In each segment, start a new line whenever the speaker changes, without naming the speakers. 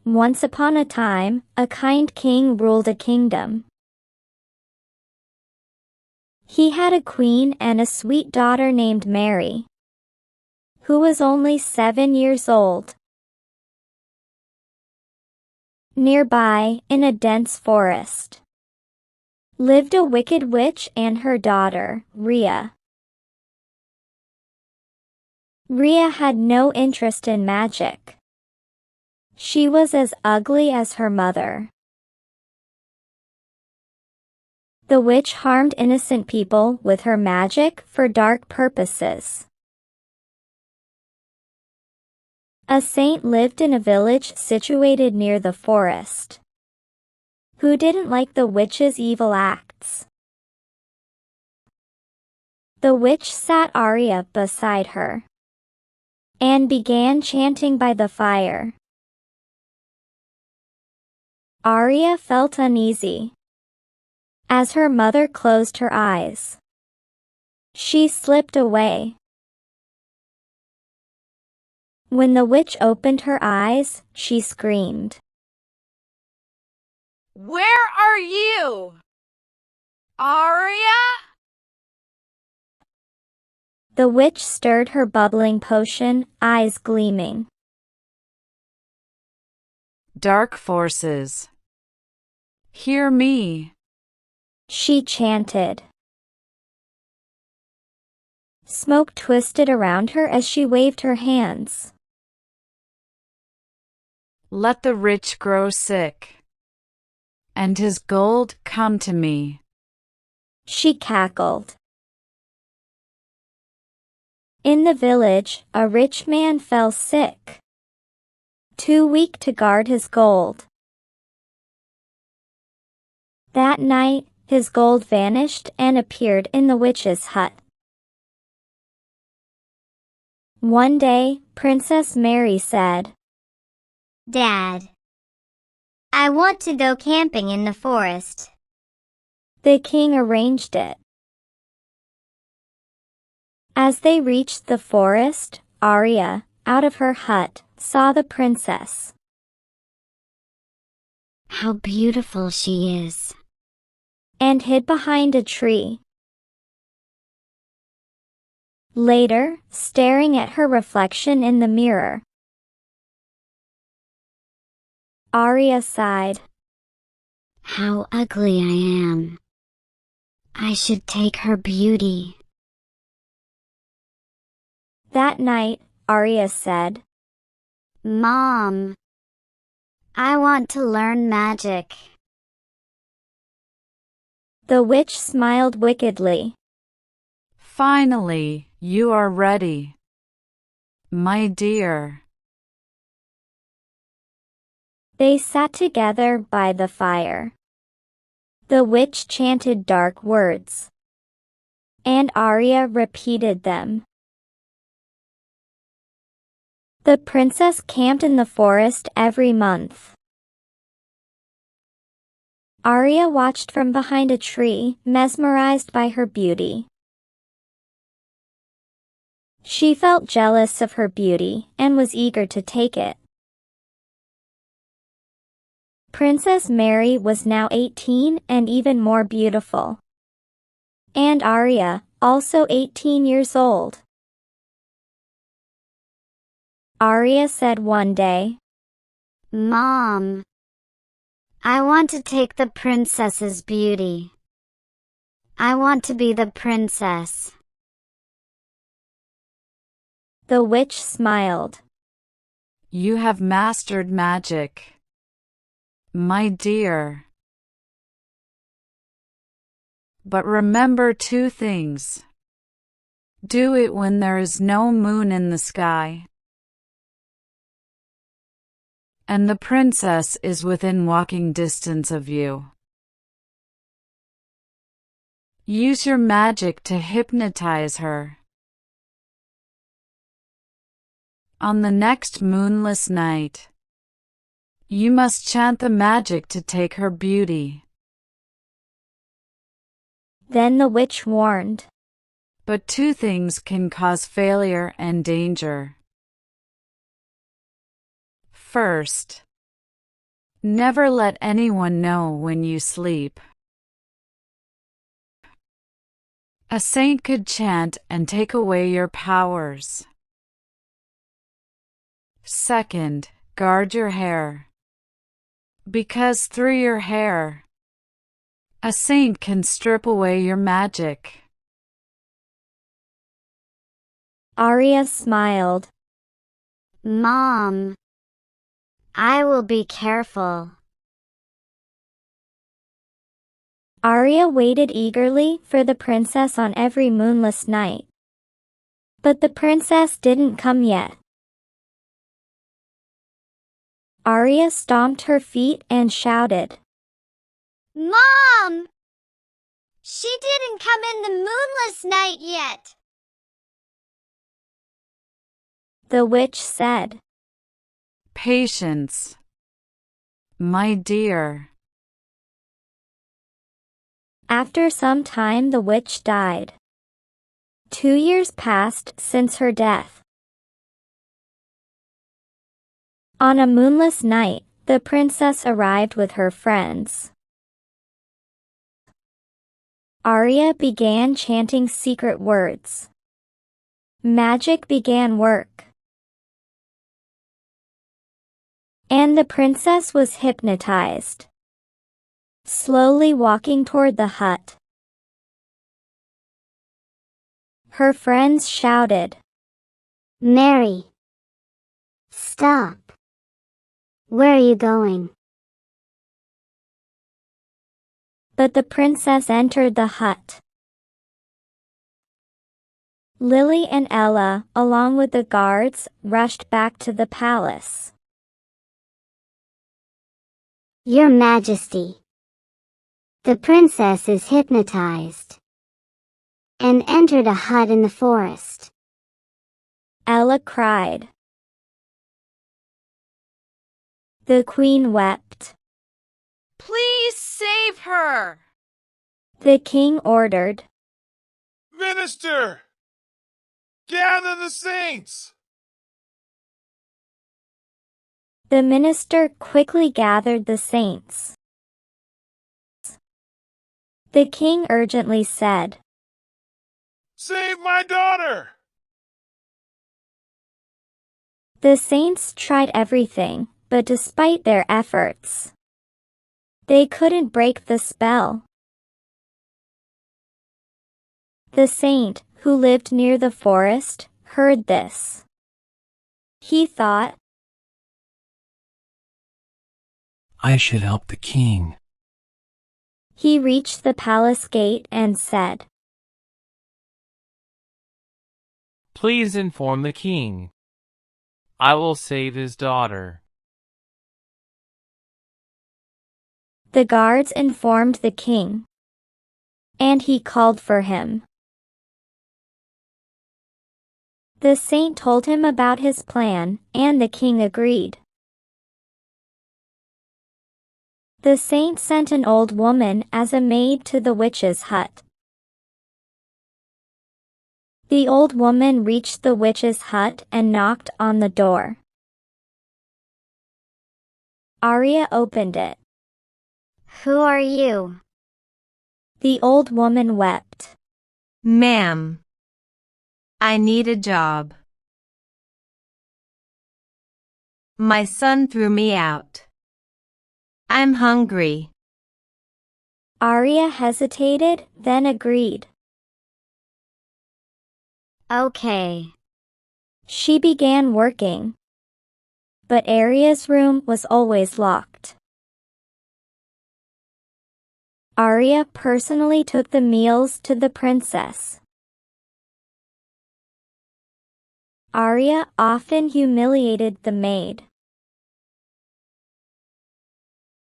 Once upon a time, a kind king ruled a kingdom. He had a queen and a sweet daughter named Mary, who was only 7 years old. Nearby, in a dense forest, lived a wicked witch and her daughter, Rhea. Rhea had no interest in magic. She was as ugly as her mother. The witch harmed innocent people with her magic for dark purposes. A saint lived in a village situated near the forest, who didn't like the witch's evil acts. The witch sat Arya beside her and began chanting by the fire. Arya felt uneasy as her mother closed her eyes. She slipped away. When the witch opened her eyes, she screamed,
"Where are you, Arya?"
The witch stirred her bubbling potion, eyes gleaming.
"Dark forces, hear me,"
she chanted. Smoke twisted around her as she waved her hands.
"Let the rich grow sick, and his gold come to me,"
she cackled. In the village, a rich man fell sick, too weak to guard his gold. That night, his gold vanished and appeared in the witch's hut. One day, Princess Mary said,
"Dad, I want to go camping in the forest."
The king arranged it. As they reached the forest, Arya, out of her hut, saw the princess.
"How beautiful she is,"
and hid behind a tree. Later, staring at her reflection in the mirror, Arya sighed.
"How ugly I am. I should take her beauty."
That night, Arya said,
"Mom, I want to learn magic."
The witch smiled wickedly.
"Finally, you are ready, my dear."
They sat together by the fire. The witch chanted dark words, and Arya repeated them. The princess camped in the forest every month. Arya watched from behind a tree, mesmerized by her beauty. She felt jealous of her beauty and was eager to take it. Princess Mary was now 18 and even more beautiful. And Arya, also 18 years old. Arya said one day,
"Mom, I want to take the princess's beauty. I want to be the princess."
The witch smiled.
"You have mastered magic, my dear. But remember 2 things. Do it when there is no moon in the sky, and the princess is within walking distance of you. Use your magic to hypnotize her. On the next moonless night, you must chant the magic to take her beauty."
Then the witch warned.
But 2 things can cause failure and danger. First, Never let anyone know when you sleep. A saint could chant and take away your powers. Second, guard your hair. Because through your hair, a saint can strip away your magic.
Arya smiled.
Mom, I will be careful.
Arya waited eagerly for the princess on every moonless night. But the princess didn't come yet. Arya stomped her feet and shouted,
Mom! She didn't come in the moonless night yet.
The witch said,
Patience, my dear.
After some time the witch died. 2 years passed since her death. On a moonless night, the princess arrived with her friends. Arya began chanting secret words. Magic began work. And the princess was hypnotized, slowly walking toward the hut. Her friends shouted,
Mary! Stop! Where are you going?
But the princess entered the hut. Lily and Ella, along with the guards, rushed back to the palace.
Your Majesty, the princess is hypnotized and entered a hut in the forest.
Ella cried. The queen wept.
Please save her!
The king ordered.
Minister! Gather the saints!
The minister quickly gathered the saints. The king urgently said,
Save my daughter!
The saints tried everything, but despite their efforts, they couldn't break the spell. The saint, who lived near the forest, heard this. He thought,
I should help the king.
He reached the palace gate and said,
Please inform the king. I will save his daughter.
The guards informed the king, and he called for him. The saint told him about his plan, and the king agreed. The saint sent an old woman as a maid to the witch's hut. The old woman reached the witch's hut and knocked on the door. Arya opened it.
Who are you?
The old woman wept.
Ma'am, I need a job. My son threw me out. I'm hungry.
Arya hesitated, then agreed.
Okay.
She began working. But Arya's room was always locked. Arya personally took the meals to the princess. Arya often humiliated the maid.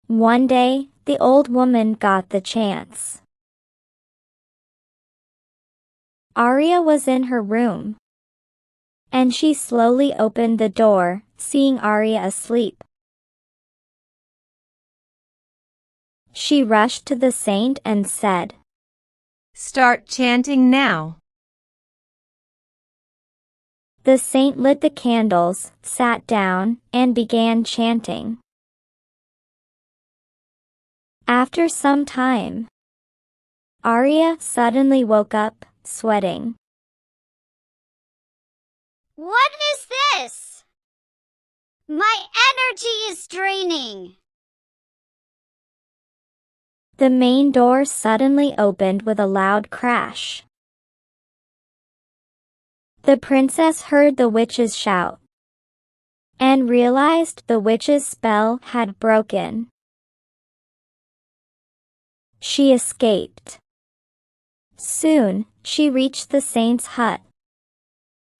One day, the old woman got the chance. Arya was in her room, and she slowly opened the door, seeing Arya asleep. She rushed to the saint and said,
Start chanting now.
The saint lit the candles, sat down, and began chanting. After some time, Arya suddenly woke up, sweating.
What is this? My energy is draining.
The main door suddenly opened with a loud crash. The princess heard the witches shout and realized the witch's spell had broken. She escaped. Soon, she reached the saint's hut,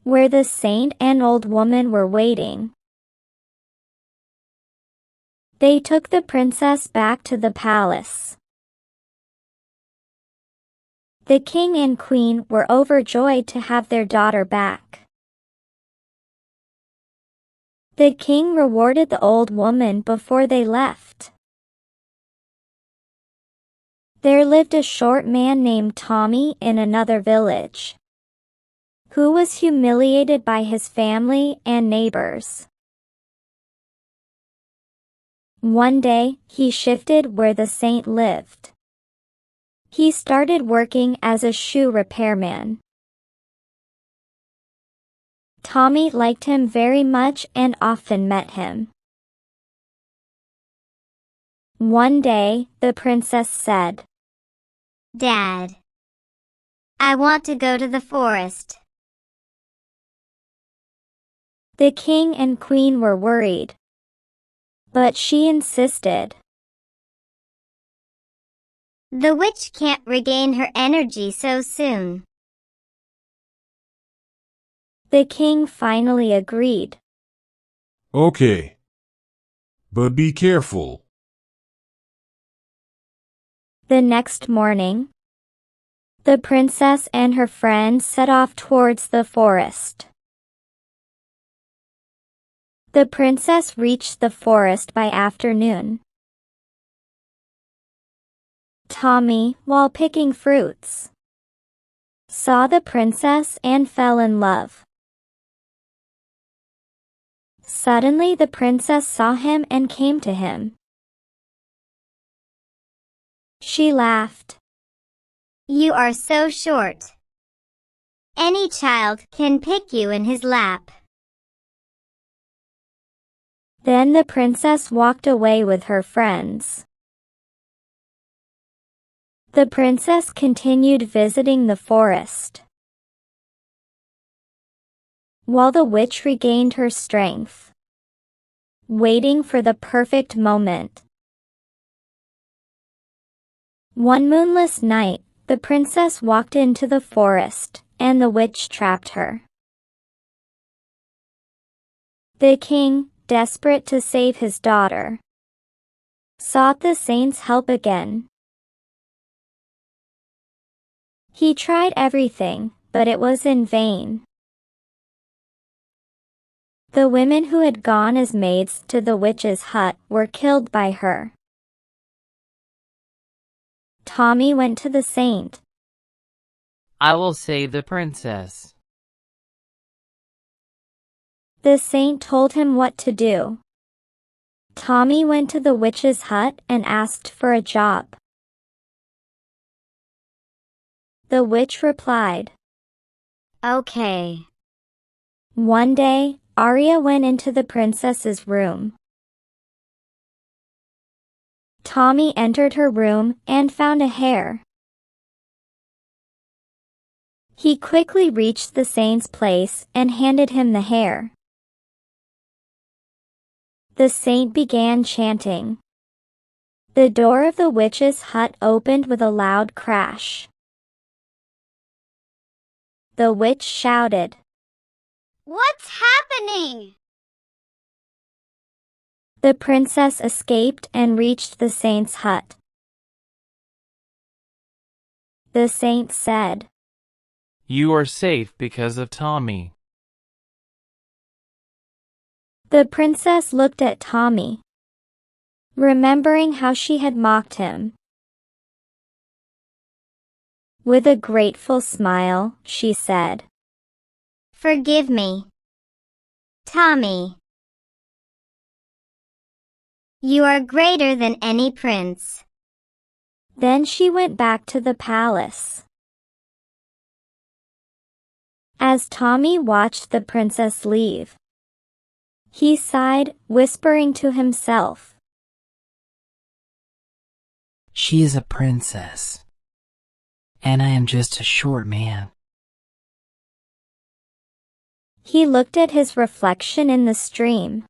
where the saint and old woman were waiting. They took the princess back to the palace. The king and queen were overjoyed to have their daughter back. The king rewarded the old woman before they left. There lived a short man named Tommy in another village, who was humiliated by his family and neighbors. One day, he shifted where the saint lived. He started working as a shoe repairman. Tommy liked him very much and often met him. One day, the princess said,
Dad, I want to go to the forest.
The king and queen were worried, but she insisted.
The witch can't regain her energy so soon.
The king finally agreed.
Okay. But be careful.
The next morning, the princess and her friends set off towards the forest. The princess reached the forest by afternoon. Tommy, while picking fruits, saw the princess and fell in love. Suddenly the princess saw him and came to him. She laughed.
You are so short. Any child can pick you in his lap.
Then the princess walked away with her friends. The princess continued visiting the forest, while the witch regained her strength, waiting for the perfect moment. One moonless night, the princess walked into the forest, and the witch trapped her. The king, desperate to save his daughter, sought the saint's help again. He tried everything, but it was in vain. The women who had gone as maids to the witch's hut were killed by her. Tommy went to the saint.
I will save the princess.
The saint told him what to do. Tommy went to the witch's hut and asked for a job. The witch replied,
Okay.
One day, Arya went into the princess's room. Tommy entered her room and found a hair. He quickly reached the saint's place and handed him the hair. The saint began chanting. The door of the witch's hut opened with a loud crash. The witch shouted,
What's happening?
The princess escaped and reached the saint's hut. The saint said,
You are safe because of Tommy.
The princess looked at Tommy, remembering how she had mocked him. With a grateful smile, she said,
Forgive me, Tommy. You are greater than any prince.
Then she went back to the palace. As Tommy watched the princess leave, he sighed, whispering to himself,
She is a princess, and I am just a short man.
He looked at his reflection in the stream.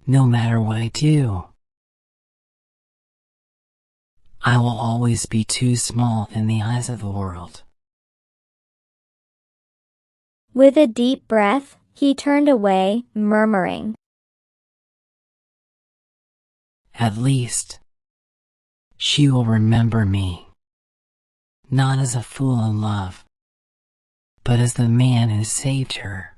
No matter what I do, I will always be too small in the eyes of the world.
With a deep breath, he turned away, murmuring,
At least, she will remember me, not as a fool in love, but as the man who saved her.